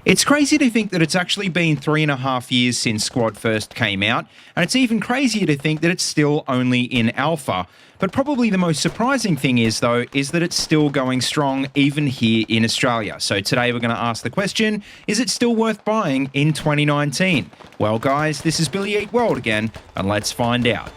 It's crazy to think that it's actually been 3.5 years since Squad first came out, and it's even crazier to think that it's still only in alpha. But probably the most surprising thing is that it's still going strong even here in Australia. So today we're going to ask the question, is it still worth buying in 2019? Well guys, this is BillyEatWorld again, and let's find out.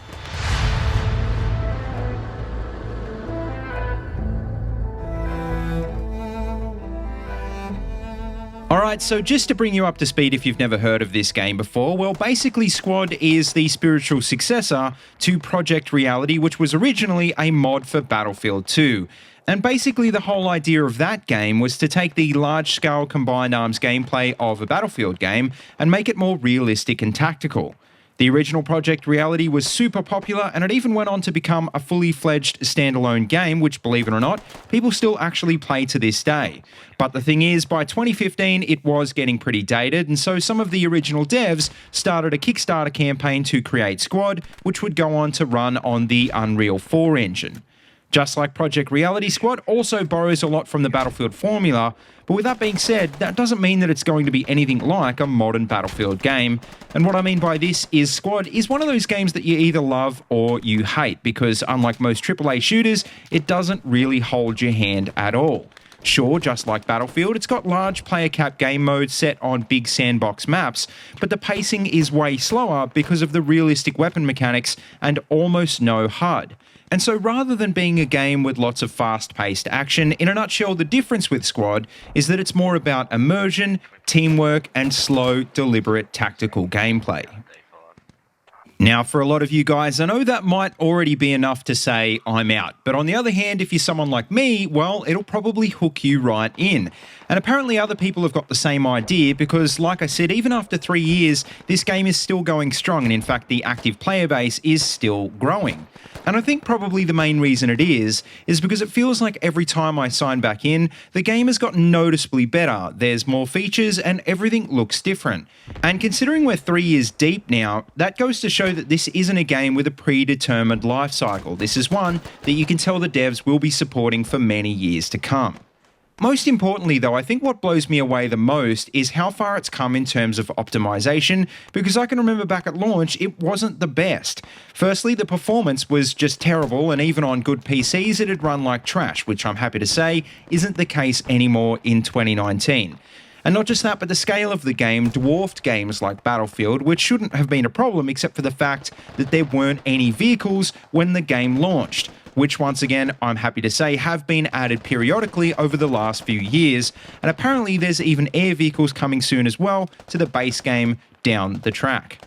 Alright, so just to bring you up to speed if you've never heard of this game before, well basically Squad is the spiritual successor to Project Reality, which was originally a mod for Battlefield 2. And basically the whole idea of that game was to take the large-scale combined arms gameplay of a Battlefield game and make it more realistic and tactical. The original Project Reality was super popular, and it even went on to become a fully fledged standalone game, which, believe it or not, people still actually play to this day. But the thing is, by 2015, it was getting pretty dated, and so some of the original devs started a Kickstarter campaign to create Squad, which would go on to run on the Unreal 4 engine. Just like Project Reality, Squad also borrows a lot from the Battlefield formula, but with that being said, that doesn't mean that it's going to be anything like a modern Battlefield game. And what I mean by this is Squad is one of those games that you either love or you hate, because unlike most AAA shooters, it doesn't really hold your hand at all. Sure, just like Battlefield, it's got large player cap game modes set on big sandbox maps, but the pacing is way slower because of the realistic weapon mechanics and almost no HUD. And so rather than being a game with lots of fast-paced action, in a nutshell, the difference with Squad is that it's more about immersion, teamwork, and slow, deliberate tactical gameplay. Now, for a lot of you guys, I know that might already be enough to say, I'm out. But on the other hand, if you're someone like me, well, it'll probably hook you right in. And apparently other people have got the same idea because, like I said, even after 3 years, this game is still going strong, and in fact, the active player base is still growing. And I think probably the main reason it is because it feels like every time I sign back in, the game has gotten noticeably better. There's more features and everything looks different. And considering we're 3 years deep now, that goes to show that this isn't a game with a predetermined life cycle. This is one that you can tell the devs will be supporting for many years to come. Most importantly though, I think what blows me away the most is how far it's come in terms of optimization, because I can remember back at launch, it wasn't the best. Firstly, the performance was just terrible, and even on good PCs it'd run like trash, which I'm happy to say isn't the case anymore in 2019. And not just that, but the scale of the game dwarfed games like Battlefield, which shouldn't have been a problem except for the fact that there weren't any vehicles when the game launched, which once again, I'm happy to say, have been added periodically over the last few years, and apparently there's even air vehicles coming soon as well to the base game down the track.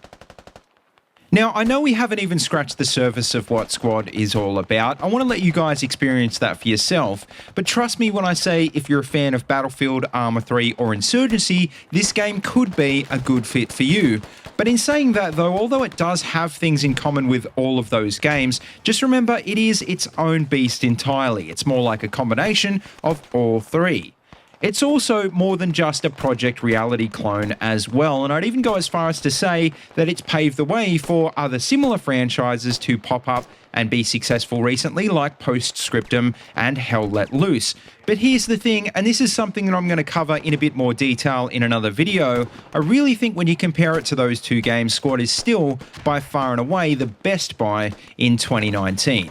Now, I know we haven't even scratched the surface of what Squad is all about. I want to let you guys experience that for yourself, but trust me when I say if you're a fan of Battlefield, Arma 3 or Insurgency, this game could be a good fit for you. But in saying that though, although it does have things in common with all of those games, just remember it is its own beast entirely. It's more like a combination of all three. It's also more than just a Project Reality clone as well, and I'd even go as far as to say that it's paved the way for other similar franchises to pop up and be successful recently, like Postscriptum and Hell Let Loose. But here's the thing, and this is something that I'm going to cover in a bit more detail in another video, I really think when you compare it to those two games, Squad is still by far and away the best buy in 2019.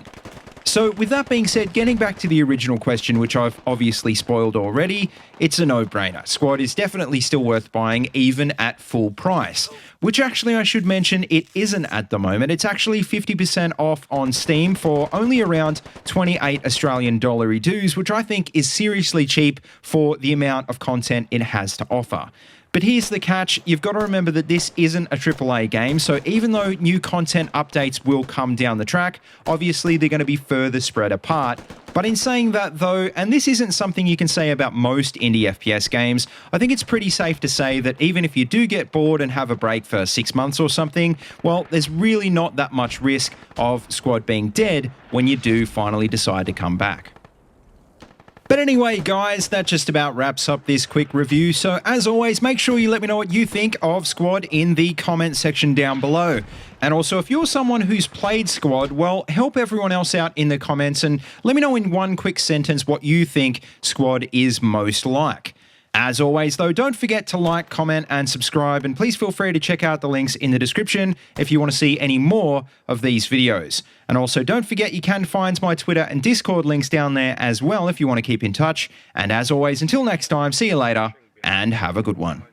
So with that being said, getting back to the original question, which I've obviously spoiled already, it's a no-brainer. Squad is definitely still worth buying, even at full price. Which actually I should mention it isn't at the moment. It's actually 50% off on Steam for only around 28 Australian dollar dues, which I think is seriously cheap for the amount of content it has to offer. But here's the catch, you've got to remember that this isn't a AAA game, so even though new content updates will come down the track, obviously they're going to be further spread apart. But in saying that though, and this isn't something you can say about most indie FPS games, I think it's pretty safe to say that even if you do get bored and have a break for 6 months or something, well, there's really not that much risk of Squad being dead when you do finally decide to come back. But anyway, guys, that just about wraps up this quick review. So as always, make sure you let me know what you think of Squad in the comment section down below. And also, if you're someone who's played Squad, well, help everyone else out in the comments and let me know in one quick sentence what you think Squad is most like. As always, though, don't forget to like, comment, and subscribe, and please feel free to check out the links in the description if you want to see any more of these videos. And also, don't forget you can find my Twitter and Discord links down there as well if you want to keep in touch. And as always, until next time, see you later, and have a good one.